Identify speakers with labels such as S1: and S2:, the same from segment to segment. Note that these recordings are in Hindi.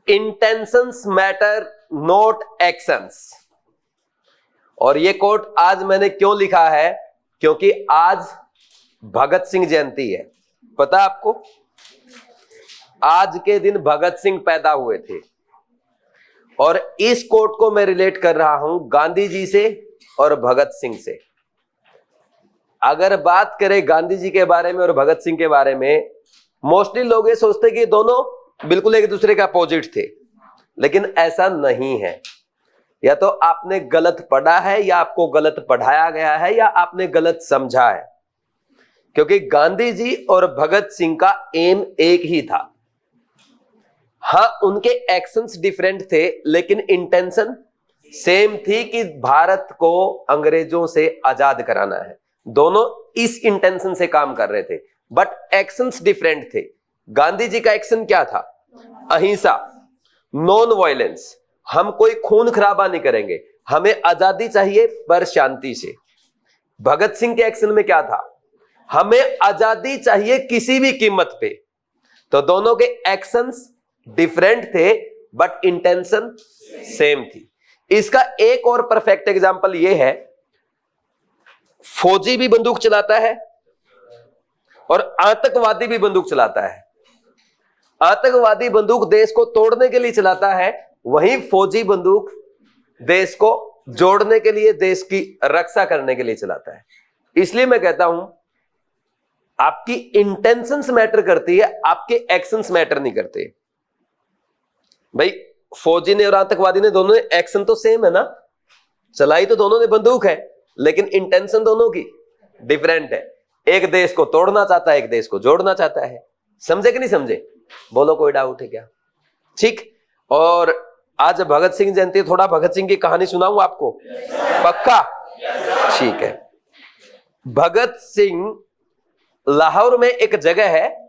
S1: Intentions matter not actions. और ये कोट आज मैंने क्यों लिखा है, क्योंकि आज भगत सिंह जयंती है। पता आपको, आज के दिन भगत सिंह पैदा हुए थे। और इस कोट को मैं रिलेट कर रहा हूं गांधी जी से और भगत सिंह से। अगर बात करें गांधी जी के बारे में और भगत सिंह के बारे में, मोस्टली लोग ये सोचते कि दोनों बिल्कुल एक दूसरे के अपोजिट थे, लेकिन ऐसा नहीं है। या तो आपने गलत पढ़ा है, या आपको गलत पढ़ाया गया है, या आपने गलत समझा है। क्योंकि गांधी जी और भगत सिंह का एम एक ही था। हाँ, उनके एक्शंस डिफरेंट थे, लेकिन इंटेंशन सेम थी कि भारत को अंग्रेजों से आजाद कराना है। दोनों इस इंटेंशन से काम कर रहे थे, बट एक्शंस डिफरेंट थे। गांधी जी का एक्शन क्या था? अहिंसा, नॉन वायलेंस। हम कोई खून खराबा नहीं करेंगे, हमें आजादी चाहिए पर शांति से। भगत सिंह के एक्शन में क्या था? हमें आजादी चाहिए किसी भी कीमत पे। तो दोनों के एक्शंस डिफरेंट थे, बट इंटेंशन सेम थी। इसका एक और परफेक्ट एग्जांपल यह है, फौजी भी बंदूक चलाता है और आतंकवादी भी बंदूक चलाता है। आतंकवादी बंदूक देश को तोड़ने के लिए चलाता है, वहीं फौजी बंदूक देश को जोड़ने के लिए, देश की रक्षा करने के लिए चलाता है। इसलिए मैं कहता हूं, आपकी इंटेंशंस मैटर करती है, आपके एक्शंस मैटर नहीं करते। भाई, फौजी ने और आतंकवादी ने दोनों ने एक्शन तो सेम है ना, चलाई तो दोनों ने बंदूक है, लेकिन इंटेंशन दोनों की डिफरेंट है। एक देश को तोड़ना चाहता है, एक देश को जोड़ना चाहता है। समझे कि नहीं समझे? बोलो, कोई डाउट है क्या? ठीक। और आज भगत सिंह जयंती, थोड़ा भगत सिंह की कहानी सुनाऊं आपको? पक्का? ठीक है। भगत सिंह, लाहौर में एक जगह है,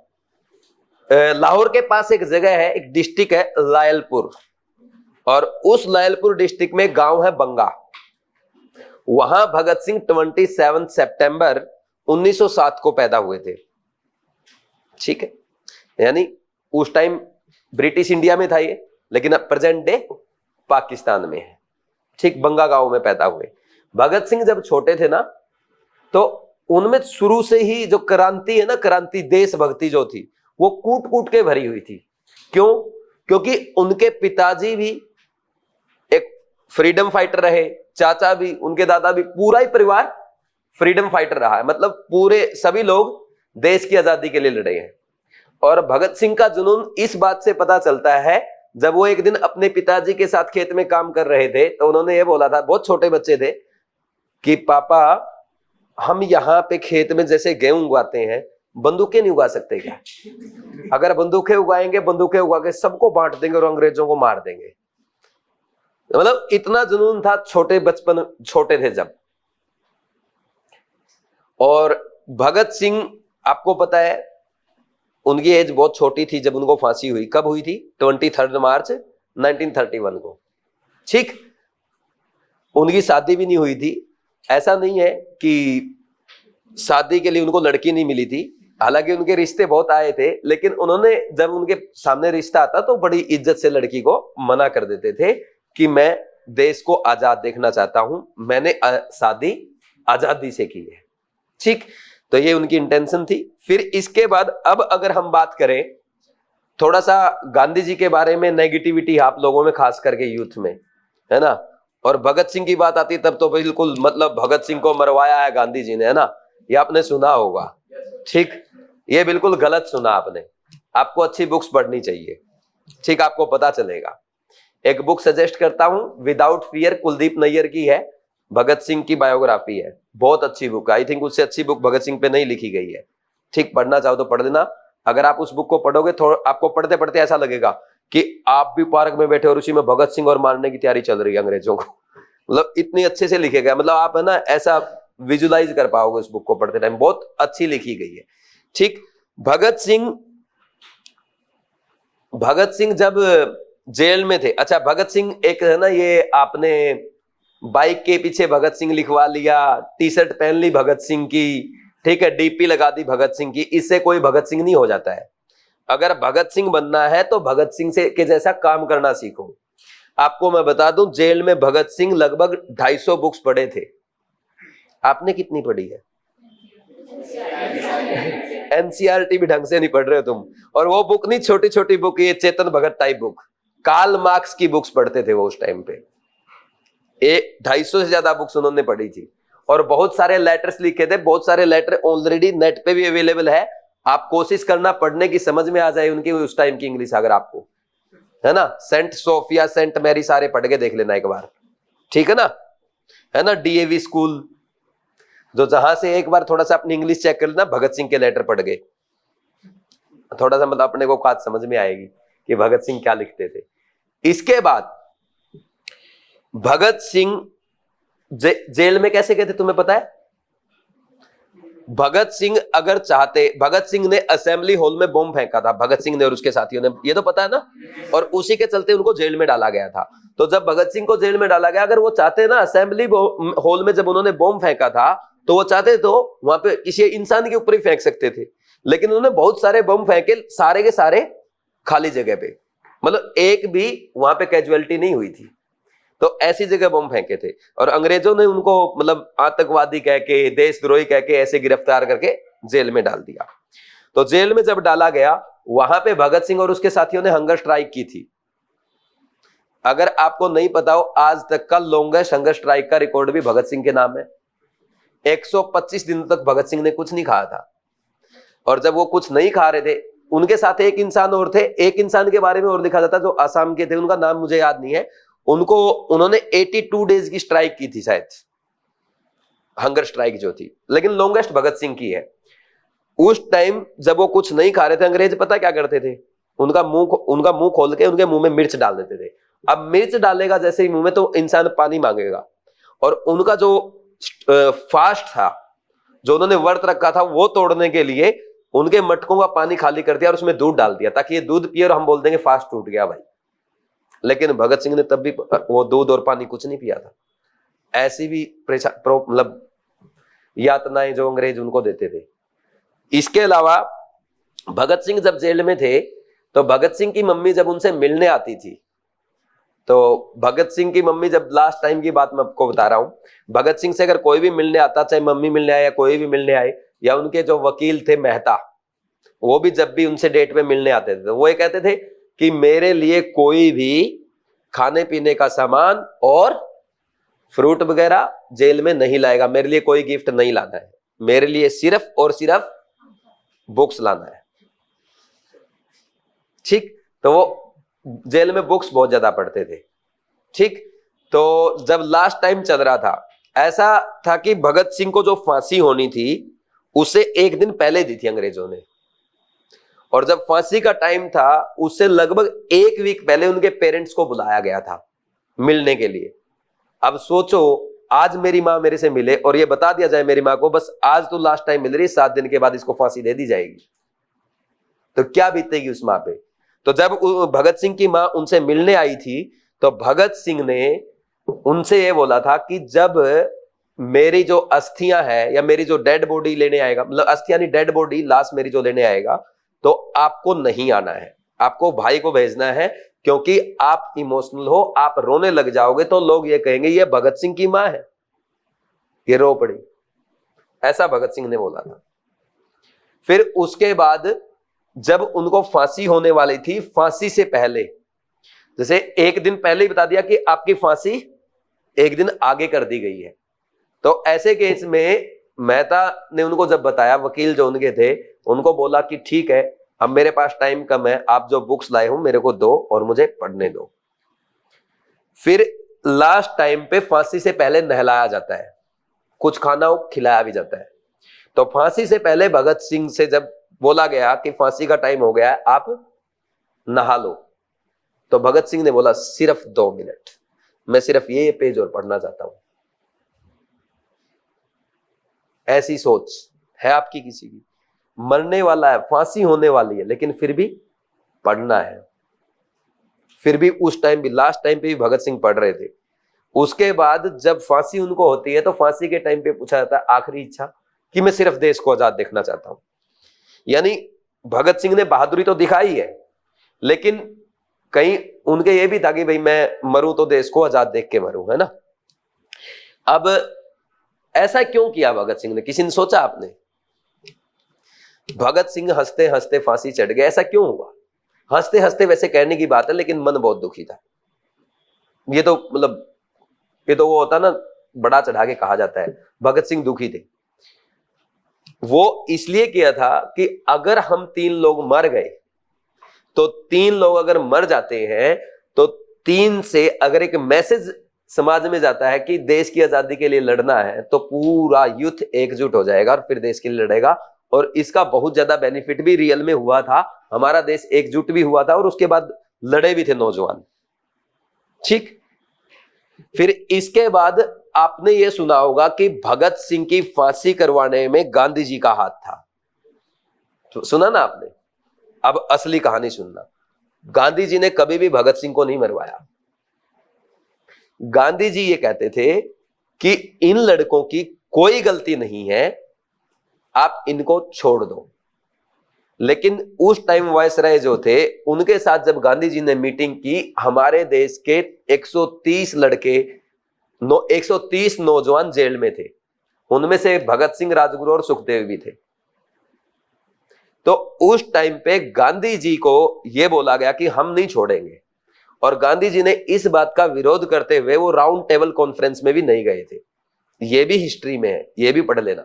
S1: लाहौर के पास एक जगह है, एक डिस्ट्रिक्ट है लायलपुर, और उस लायलपुर डिस्ट्रिक्ट में गांव है बंगा। वहां भगत सिंह 27 सितंबर 1907 को पैदा हुए थे। ठीक है, यानी उस टाइम ब्रिटिश इंडिया में था ये, लेकिन अब प्रेजेंट डे पाकिस्तान में है। ठीक, बंगा गांव में पैदा हुए। भगत सिंह जब छोटे थे ना, तो उनमें शुरू से ही जो क्रांति है ना, क्रांति, देशभक्ति जो थी, वो कूट कूट के भरी हुई थी। क्यों? क्योंकि उनके पिताजी भी एक फ्रीडम फाइटर रहे, चाचा भी, उनके दादा भी, पूरा ही परिवार फ्रीडम फाइटर रहा है। मतलब पूरे सभी लोग देश की आजादी के लिए लड़े हैं। और भगत सिंह का जुनून इस बात से पता चलता है, जब वो एक दिन अपने पिताजी के साथ खेत में काम कर रहे थे, तो उन्होंने ये बोला था, बहुत छोटे बच्चे थे, कि पापा, हम यहाँ पे खेत में जैसे गेहूं उगाते हैं, बंदूकें नहीं उगा सकते क्या? अगर बंदूकें उगाएंगे, बंदूकें उगा के सबको बांट देंगे और अंग्रेजों को मार देंगे। मतलब इतना जुनून था, छोटे बचपन, छोटे थे जब। और भगत सिंह, आपको पता है, उनकी एज बहुत छोटी थी जब उनको फांसी हुई। कब हुई थी? 23 मार्च 1931 को। ठीक, उनकी शादी भी नहीं हुई थी। ऐसा नहीं है कि शादी के लिए उनको लड़की नहीं मिली थी, हालांकि उनके रिश्ते बहुत आए थे, लेकिन उन्होंने, जब उनके सामने रिश्ता आता तो बड़ी इज्जत से लड़की को मना कर देते थे कि मैं देश को आजाद देखना चाहता हूं, मैंने शादी आजादी से की है। ठीक, तो ये उनकी इंटेंशन थी। फिर इसके बाद अब अगर हम बात करें थोड़ा सा गांधी जी के बारे में, नेगेटिविटी आप लोगों में, खास करके यूथ में, है ना, और भगत सिंह की बात आती तब तो बिल्कुल, मतलब भगत सिंह को मरवाया है गांधी जी ने, है ना, ये आपने सुना होगा। ठीक, ये बिल्कुल गलत सुना आपने। आपको अच्छी बुक्स पढ़नी चाहिए। ठीक, आपको पता चलेगा। एक बुक सजेस्ट करता हूं, विदाउट फियर, कुलदीप नैयर की है, भगत सिंह की बायोग्राफी है, बहुत अच्छी बुक है। आई थिंक उससे अच्छी बुक भगत सिंह पे नहीं लिखी गई है। ठीक, पढ़ना चाहो तो पढ़ लेना। अगर आप उस बुक को पढ़ोगे, आपको पढ़ते पढ़ते ऐसा लगेगा कि आप भी पार्क में बैठे और उसी में भगत सिंह और मारने की तैयारी चल रही है अंग्रेजों को। मतलब इतनी अच्छे से लिखे गए, मतलब आप, है ना, ऐसा विजुलाइज कर पाओगे उस बुक को पढ़ते टाइम, बहुत अच्छी लिखी गई है। ठीक, भगत सिंह जब जेल में थे, अच्छा, भगत सिंह एक, है ना, ये आपने बाइक के पीछे भगत सिंह लिखवा लिया, टी शर्ट पहन ली भगत सिंह की, ठीक है, डीपी लगा दी भगत सिंह की, इससे कोई भगत सिंह नहीं हो जाता है। अगर भगत सिंह बनना है तो भगत सिंह से के जैसा काम करना सीखो। आपको मैं बता दूं, जेल में भगत सिंह लगभग 250 बुक्स पढ़े थे। आपने कितनी पढ़ी है? एनसीईआरटी भी ढंग से नहीं पढ़ रहे हो तुम। और वो बुक नहीं, छोटी छोटी बुक, ये Chetan Bhagat type book, Karl Marx की बुक्स पढ़ते थे वो उस टाइम पे। 250 से ज्यादा बुक्स उन्होंने पढ़ी थी और बहुत सारे लेटर्स लिखे थे। बहुत सारे लेटर ऑलरेडी नेट पे भी अवेलेबल है। आप कोशिश करना पढ़ने की, समझ में आ जाए उनकी उस टाइम की इंग्लिश अगर आपको, है ना। सेंट सोफिया, सेंट मैरी सारे पढ़ के देख लेना एक बार, ठीक है ना, है ना। डीएवी स्कूल, जो जहां से एक बार थोड़ा सा अपनी इंग्लिश चेक कर लेना, भगत सिंह के लेटर पढ़ गए, थोड़ा सा मतलब अपने को बात समझ में आएगी कि भगत सिंह क्या लिखते थे। इसके बाद भगत सिंह जेल में कैसे गए थे तुम्हें पता है? भगत सिंह अगर चाहते, भगत सिंह ने असेंबली हॉल में बम फेंका था, भगत सिंह ने और उसके साथियों ने, ये तो पता है ना। और उसी के चलते उनको जेल में डाला गया था। तो जब भगत सिंह को जेल में डाला गया, अगर वो चाहते ना, असेंबली हॉल में जब उन्होंने बम फेंका था तो वो चाहते तो वहां पे किसी इंसान के ऊपर ही फेंक सकते थे, लेकिन उन्होंने बहुत सारे बम फेंके, सारे के सारे खाली जगह पे, मतलब एक भी वहां पे कैजुअलिटी नहीं हुई थी। तो ऐसी जगह बम फेंके थे और अंग्रेजों ने उनको मतलब आतंकवादी कह के, देशद्रोही कह के ऐसे गिरफ्तार करके जेल में डाल दिया। तो जेल में जब डाला गया, वहां पे भगत सिंह और उसके साथियों ने हंगर स्ट्राइक की थी। अगर आपको नहीं पता हो, आज तक का लॉन्गेस्ट हंगर स्ट्राइक का रिकॉर्ड भी भगत सिंह के नाम है। 125 दिन तक भगत सिंह ने कुछ नहीं खाया था। और जब वो कुछ नहीं खा रहे थे, उनके साथ एक इंसान और थे। एक इंसान के बारे में और लिखा जाता जो आसाम के थे, उनका नाम मुझे याद नहीं है। उनको, उन्होंने 82 डेज की स्ट्राइक की थी शायद, हंगर स्ट्राइक जो थी, लेकिन लॉन्गेस्ट भगत सिंह की है। उस टाइम जब वो कुछ नहीं खा रहे थे, अंग्रेज पता क्या करते थे? उनका मुंह खोल के उनके मुंह में मिर्च डाल देते थे। अब मिर्च डालेगा जैसे ही मुंह में, तो इंसान पानी मांगेगा। और उनका जो फास्ट था, जो उन्होंने व्रत रखा था, वो तोड़ने के लिए उनके मटकों का पानी खाली कर दिया और उसमें दूध डाल दिया, ताकि ये दूध पिए और हम बोल देंगे फास्ट टूट गया भाई। लेकिन भगत सिंह ने तब भी वो दूध और पानी कुछ नहीं पिया था। ऐसी भी मतलब यातनाएं जो अंग्रेज उनको देते थे। इसके अलावा भगत सिंह जब जेल में थे, तो भगत सिंह की मम्मी जब उनसे मिलने आती थी, तो भगत सिंह की मम्मी, जब लास्ट टाइम की बात मैं आपको बता रहा हूं, भगत सिंह से अगर कोई भी मिलने आता, चाहे मम्मी मिलने आए या कोई भी मिलने आए, या उनके जो वकील थे मेहता, वो भी जब भी उनसे डेट पे मिलने आते थे, तो वो ये कहते थे कि मेरे लिए कोई भी खाने पीने का सामान और फ्रूट वगैरह जेल में नहीं लाएगा, मेरे लिए कोई गिफ्ट नहीं लाना है, मेरे लिए सिर्फ और सिर्फ बुक्स लाना है। ठीक, तो वो जेल में बुक्स बहुत ज्यादा पढ़ते थे। ठीक, तो जब लास्ट टाइम चल रहा था, ऐसा था कि भगत सिंह को जो फांसी होनी थी उसे एक दिन पहले दी थी अंग्रेजों ने, और जब फांसी का टाइम था उससे लगभग 1 वीक पहले उनके पेरेंट्स को बुलाया गया था मिलने के लिए। अब सोचो, आज मेरी माँ मेरे से मिले और ये बता दिया जाए मेरी माँ को, बस आज तो लास्ट टाइम मिल रही है, 7 दिन के बाद इसको फांसी दे दी जाएगी, तो क्या बीतेगी उस माँ पे। तो जब भगत सिंह की माँ उनसे मिलने आई थी, तो भगत सिंह ने उनसे ये बोला था कि जब मेरी जो अस्थियां है, या मेरी जो डेड बॉडी लेने आएगा, मतलब अस्थियां नहीं, डेड बॉडी, लाश मेरी जो लेने आएगा, तो आपको नहीं आना है, आपको भाई को भेजना है, क्योंकि आप इमोशनल हो, आप रोने लग जाओगे तो लोग ये कहेंगे ये भगत सिंह की मां है, ये रो पड़ी। ऐसा भगत सिंह ने बोला था। फिर उसके बाद जब उनको फांसी होने वाली थी, फांसी से पहले, जैसे एक दिन पहले ही बता दिया कि आपकी फांसी एक दिन आगे कर दी गई है, तो ऐसे केस में मेहता ने उनको जब बताया, वकील जो उनके थे, उनको बोला कि ठीक है, अब मेरे पास टाइम कम है, आप जो बुक्स लाए हो मेरे को दो और मुझे पढ़ने दो। फिर लास्ट टाइम पे फांसी से पहले नहलाया जाता है, कुछ खाना खिलाया भी जाता है। तो फांसी से पहले भगत सिंह से जब बोला गया कि फांसी का टाइम हो गया है, आप नहा लो, तो भगत सिंह ने बोला सिर्फ 2 मिनट, मैं सिर्फ ये पेज और पढ़ना चाहता हूं। ऐसी सोच है आपकी किसी की? मरने वाला है, फांसी होने वाली है, लेकिन फिर भी पढ़ना है। फिर भी उस टाइम भी, लास्ट टाइम पे भी भगत सिंह पढ़ रहे थे। उसके बाद जब फांसी उनको होती है, तो फांसी के टाइम पे पूछा जाता है आखिरी इच्छा, कि मैं सिर्फ देश को आजाद देखना चाहता हूं। यानी भगत सिंह ने बहादुरी तो दिखाई है, लेकिन कहीं उनके ये भी था कि भाई मैं मरूं तो देश को आजाद देख के मरूं, है ना। अब ऐसा क्यों किया भगत सिंह ने, किसी ने सोचा आपने? भगत सिंह हंसते हंसते फांसी चढ़ गए, ऐसा क्यों हुआ? हंसते हंसते वैसे कहने की बात है, लेकिन मन बहुत दुखी था। ये तो मतलब ये तो वो होता ना, बड़ा चढ़ा के कहा जाता है। भगत सिंह दुखी थे। वो इसलिए किया था कि अगर हम 3 लोग मर गए, तो 3 लोग अगर मर जाते हैं तो 3 से अगर एक मैसेज समाज में जाता है कि देश की आजादी के लिए लड़ना है, तो पूरा यूथ एकजुट हो जाएगा और फिर देश के लिए लड़ेगा। और इसका बहुत ज्यादा बेनिफिट भी रियल में हुआ था। हमारा देश एकजुट भी हुआ था और उसके बाद लड़े भी थे नौजवान। ठीक, फिर इसके बाद आपने ये सुना होगा कि भगत सिंह की फांसी करवाने में गांधी जी का हाथ था। तो सुना ना आपने? अब असली कहानी सुनना। गांधी जी ने कभी भी भगत सिंह को नहीं मरवाया। गांधी जी ये कहते थे कि इन लड़कों की कोई गलती नहीं है, आप इनको छोड़ दो। लेकिन उस टाइम वायसराय जो थे, उनके साथ जब गांधी जी ने मीटिंग की, हमारे देश के 130 लड़के 130 नौजवान जेल में थे। उनमें से भगत सिंह, राजगुरु और सुखदेव भी थे। तो उस टाइम पे गांधी जी को यह बोला गया कि हम नहीं छोड़ेंगे, और गांधी जी ने इस बात का विरोध करते हुए वो राउंड टेबल कॉन्फ्रेंस में भी नहीं गए थे। ये भी हिस्ट्री में है, ये भी पढ़ लेना।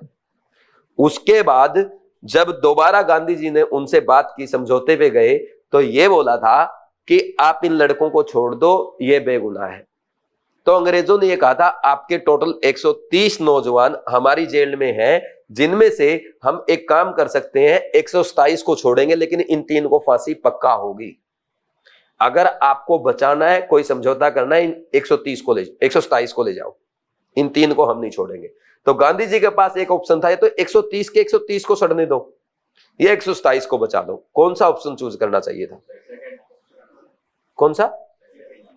S1: उसके बाद जब दोबारा गांधी जी ने उनसे बात की, समझौते पे गए, तो ये बोला था कि आप इन लड़कों को छोड़ दो, ये बेगुनाह है। तो अंग्रेजों ने ये कहा था आपके टोटल 130 नौजवान हमारी जेल में हैं, जिनमें से हम एक काम कर सकते हैं, 127 को छोड़ेंगे, लेकिन इन 3 को फांसी पक्का होगी। अगर आपको बचाना है, कोई समझौता करना है, इन 127 को ले जाओ, इन 3 को हम नहीं छोड़ेंगे। तो गांधी जी के पास एक ऑप्शन था, तो 130 के 130 को सड़ने दो, ये 127 को बचा दो। कौन सा ऑप्शन चूज करना चाहिए था? कौन सा?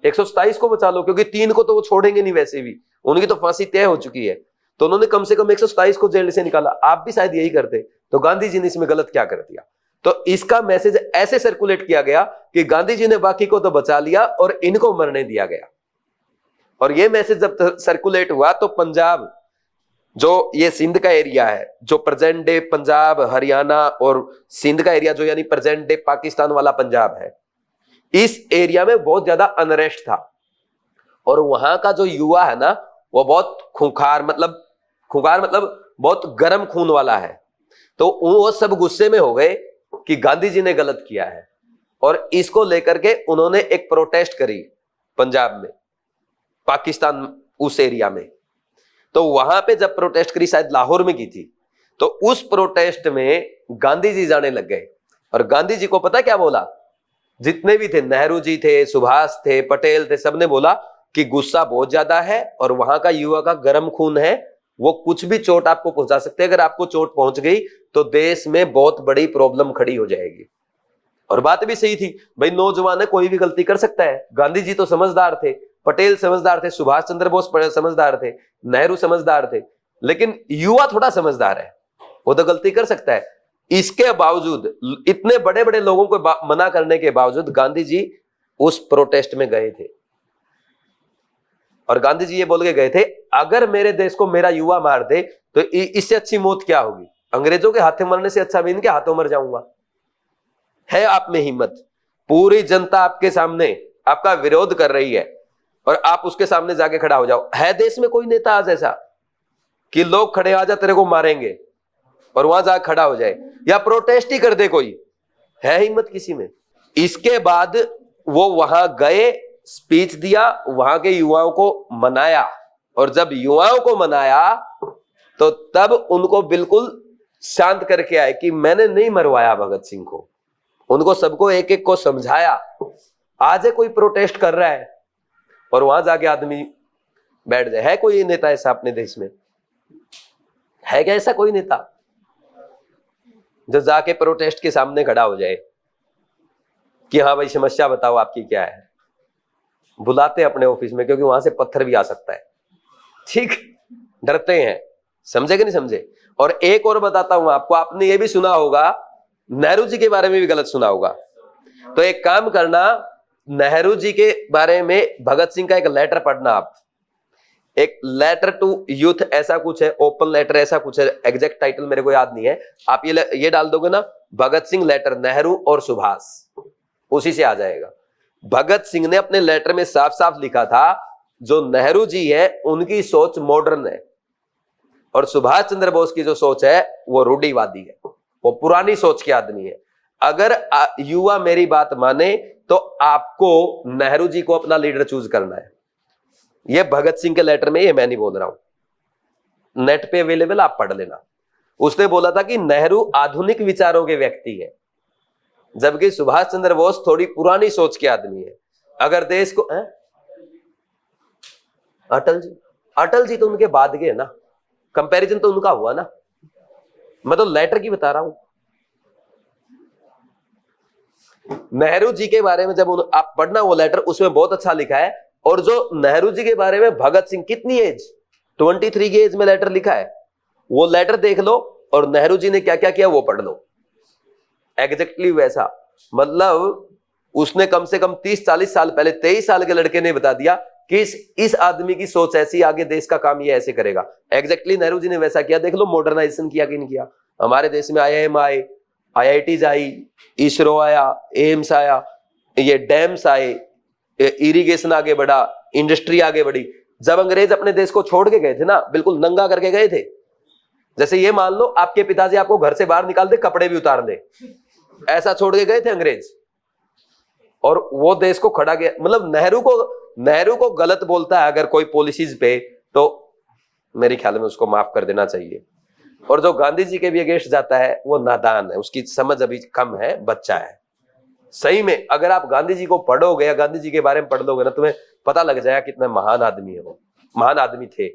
S1: 127 को बचा लो, क्योंकि 3 को तो वो छोड़ेंगे नहीं, वैसे भी उनकी तो फांसी तय हो चुकी है। तो उन्होंने कम से कम 127 को जेल से निकाला। आप भी शायद यही करते। तो गांधी जी ने इसमें गलत क्या कर दिया? तो इसका मैसेज ऐसे सर्कुलेट किया गया कि गांधी जी ने बाकी को तो बचा लिया और इनको मरने दिया गया। और ये मैसेज जब सर्कुलेट हुआ, तो पंजाब, जो ये सिंध का एरिया है, जो प्रेजेंट डे पंजाब, हरियाणा और सिंध का एरिया, जो यानी प्रेजेंट डे पाकिस्तान वाला पंजाब है, इस एरिया में बहुत ज्यादा अनरेस्ट था। और वहां का जो युवा है ना, वो बहुत खूंखार मतलब बहुत गर्म खून वाला है। तो वो सब गुस्से में हो गए कि गांधी जी ने गलत किया है, और इसको लेकर के उन्होंने एक प्रोटेस्ट करी पंजाब में, पाकिस्तान उस एरिया में। तो वहां पे जब प्रोटेस्ट करी, शायद लाहौर में की थी, तो उस प्रोटेस्ट में गांधी जी जाने लग गए। और गांधी जी को पता क्या बोला? जितने भी थे, नेहरू जी थे, सुभाष थे, पटेल थे, सबने बोला कि गुस्सा बहुत ज्यादा है और वहां का युवा का गर्म खून है, वो कुछ भी चोट आपको पहुंचा सकते हैं। अगर आपको चोट पहुंच गई तो देश में बहुत बड़ी प्रॉब्लम खड़ी हो जाएगी। और बात भी सही थी भाई, नौजवान है, कोई भी गलती कर सकता है। गांधी जी तो समझदार थे, पटेल समझदार थे, सुभाष चंद्र बोस समझदार थे, नेहरू समझदार थे, लेकिन युवा थोड़ा समझदार है, वो तो गलती कर सकता है। इसके बावजूद, इतने बड़े बड़े लोगों को मना करने के बावजूद, गांधी जी उस प्रोटेस्ट में गए थे। और गांधी जी ये बोल के गए थे, अगर मेरे देश को मेरा युवा मार दे तो इससे अच्छी मौत क्या होगी? अंग्रेजों के हाथों मरने से अच्छा मैं इनके हाथों मर जाऊंगा। है आप में हिम्मत? पूरी जनता आपके सामने आपका विरोध कर रही है और आप उसके सामने जाके खड़ा हो जाओ। है देश में कोई नेता आज ऐसा कि लोग खड़े आ जा तेरे को मारेंगे, और वहां जाकर खड़ा हो जाए, या प्रोटेस्ट ही कर दे कोई? है हिम्मत किसी में? इसके बाद वो वहां गए, स्पीच दिया, वहां के युवाओं को मनाया, और जब युवाओं को मनाया तो तब उनको बिल्कुल शांत करके आए कि मैंने नहीं मरवाया भगत सिंह को। उनको सबको एक एक को समझाया। आज है कोई प्रोटेस्ट कर रहा है और वहां जाके आदमी बैठ जाए। है कोई नेता ऐसा अपने देश में? है क्या ऐसा कोई नेता जो जाके प्रोटेस्ट के सामने खड़ा हो जाए कि हाँ भाई समस्या बताओ आपकी क्या है? बुलाते अपने ऑफिस में, क्योंकि वहां से पत्थर भी आ सकता है। ठीक, डरते हैं। समझे कि नहीं समझे? और एक और बताता हूं आपको, आपने ये भी सुना होगा नेहरू जी के बारे में भी गलत सुना होगा। तो एक काम करना, नेहरू जी के बारे में भगत सिंह का एक लेटर पढ़ना आप, एक लेटर टू यूथ ऐसा कुछ है, ओपन लेटर ऐसा कुछ है, एग्जैक्ट टाइटल मेरे को याद नहीं है। आप ये डाल दोगे ना, भगत सिंह लेटर नेहरू और सुभाष, उसी से आ जाएगा। भगत सिंह ने अपने लेटर में साफ साफ लिखा था, जो नेहरू जी है उनकी सोच मॉडर्न है और सुभाष चंद्र बोस की जो सोच है वो रूढ़िवादी है, वो पुरानी सोच के आदमी है। अगर युवा मेरी बात माने तो आपको नेहरू जी को अपना लीडर चूज करना है। ये भगत सिंह के लेटर में, ये मैं नहीं बोल रहा हूं, नेट पे अवेलेबल, आप पढ़ लेना। उसने बोला था कि नेहरू आधुनिक विचारों के व्यक्ति है, जबकि सुभाष चंद्र बोस थोड़ी पुरानी सोच के आदमी है। अगर देश को अटल जी तो उनके बाद गए ना, कंपैरिजन तो उनका हुआ ना, मैं तो लेटर की बता रहा हूं। नेहरू जी के बारे में जब आप पढ़ना वो लेटर, उसमें बहुत अच्छा लिखा है। और जो नेहरू जी के बारे में भगत सिंह कितनी एज, 23 की एज में लेटर लिखा है, वो लेटर देख लो और नेहरू जी ने क्या क्या किया वो पढ़ लो, एग्जैक्टली वैसा। मतलब उसने कम से कम 30-40 साल पहले 23 साल के लड़के ने बता दिया कि इस आदमी की सोच ऐसी, आगे देश का काम ये ऐसे करेगा। एग्जैक्टली नेहरू जी ने वैसा किया। देख लो मॉडर्नाइजेशन किया कि नहीं किया। हमारे देश में IIM आए, IITs आई, इसरो आया, एम्स आया, ये डैम्स आए, इरिगेशन आगे बढ़ा, इंडस्ट्री आगे बढ़ी। जब अंग्रेज अपने देश को छोड़ के गए थे ना, बिल्कुल नंगा करके गए थे। जैसे ये मान लो आपके पिताजी आपको घर से बाहर निकाल दे, कपड़े भी उतार दे, ऐसा छोड़ के गए थे अंग्रेज, और वो देश को खड़ा किया। मतलब नेहरू को गलत बोलता है अगर कोई पॉलिसीज पे, तो मेरे ख्याल में उसको माफ कर देना चाहिए। और जो गांधी जी के भी अगेंस्ट जाता है वो नादान है, उसकी समझ अभी कम है, बच्चा है। सही में अगर आप गांधी जी को पढ़ोगे या गांधी जी के बारे में पढ़ लोगे ना, तुम्हें पता लग जाएगा कितना महान आदमी है वो, महान आदमी थे।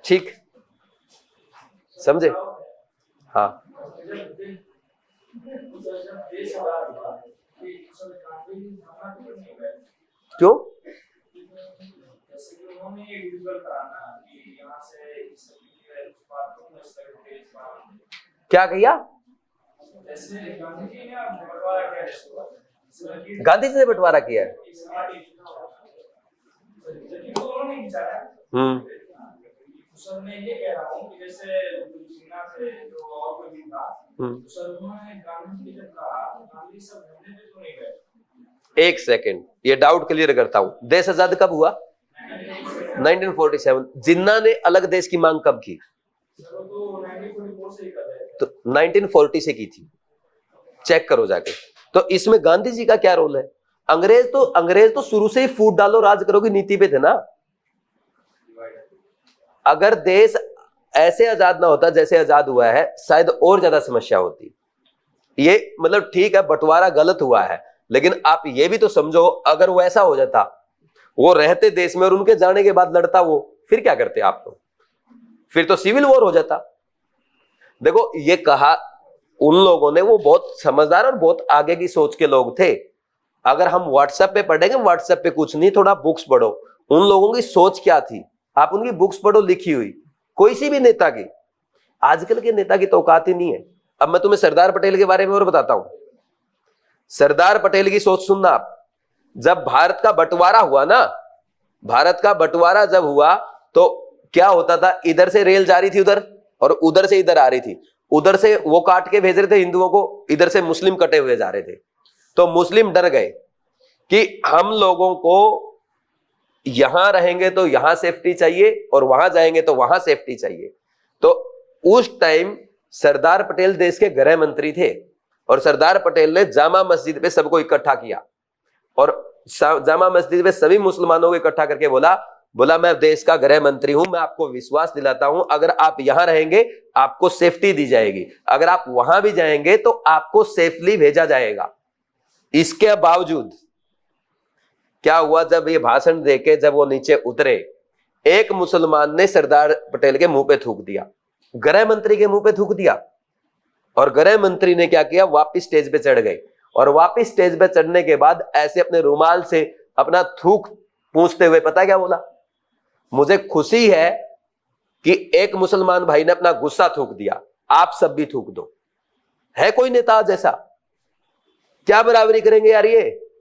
S1: ठीक समझे? हाँ, क्यों? क्या कहिया? गांधी जी ने बंटवारा किया है।
S2: मैं ये कह रहा हूँ कि जैसे जिन्ना से जो और कोई भी था, उन्होंने गांधी जी जब कहा, गांधी सब घूमने पे क्यों नहीं गए?
S1: एक सेकेंड, ये डाउट क्लियर करता हूं। देश आजाद कब हुआ? 1947। जिन्ना ने अलग देश की मांग कब की? तो 1940 से की थी, चेक करो जाके। तो इसमें गांधी जी का क्या रोल है? अंग्रेज तो शुरू से ही फूट डालो राज करो की नीति पे थे ना। अगर देश ऐसे आजाद ना होता जैसे आजाद हुआ है, शायद और ज्यादा समस्या होती। ये मतलब ठीक है, बंटवारा गलत हुआ है, लेकिन आप ये भी तो समझो, अगर वो ऐसा हो जाता, वो रहते देश में और उनके जाने के बाद लड़ता वो, फिर क्या करते आप लोग? फिर तो सिविल वॉर हो जाता। देखो ये कहा उन लोगों ने, वो बहुत समझदार और बहुत आगे की सोच के लोग थे। अगर हम व्हाट्सएप पे पढ़ेंगे, व्हाट्सएप पे कुछ नहीं, थोड़ा बुक्स पढ़ो, उन लोगों की सोच क्या थी, आप उनकी बुक्स पढ़ो लिखी हुई, कोई सी भी नेता की। आजकल के नेता की तो औकात ही नहीं है। अब मैं तुम्हें सरदार पटेल के बारे में और बताता हूं। सरदार पटेल की सोच सुनना आप। जब भारत का बंटवारा हुआ ना, भारत का बंटवारा जब हुआ तो क्या होता था, इधर से रेल जा रही थी उधर, और उधर से इधर आ रही थी। उधर से वो काट के भेज रहे थे हिंदुओं को, इधर से मुस्लिम कटे हुए जा रहे थे। तो मुस्लिम डर गए कि हम लोगों को यहां रहेंगे तो यहां सेफ्टी चाहिए और वहां जाएंगे तो वहां सेफ्टी चाहिए। तो उस टाइम सरदार पटेल देश के गृह मंत्री थे, और सरदार पटेल ने जामा मस्जिद पे सबको इकट्ठा किया, और जामा मस्जिद पे सभी मुसलमानों को इकट्ठा करके बोला मैं देश का गृह मंत्री हूं, मैं आपको विश्वास दिलाता हूं, अगर आप यहां रहेंगे आपको सेफ्टी दी जाएगी, अगर आप वहां भी जाएंगे तो आपको सेफली भेजा जाएगा। इसके बावजूद क्या हुआ, जब ये भाषण देके जब वो नीचे उतरे, एक मुसलमान ने सरदार पटेल के मुंह पे थूक दिया, गृह मंत्री के मुंह पे थूक दिया, और गृह मंत्री ने क्या किया, वापिस स्टेज पे चढ़ गए, और वापिस स्टेज पे चढ़ने के बाद ऐसे अपने रुमाल से अपना थूक पूछते हुए पता क्या बोला, मुझे खुशी है कि एक मुसलमान भाई ने अपना गुस्सा थूक दिया, आप सब भी थूक दो। है कोई नेता जैसा? क्या बराबरी करेंगे यार ये?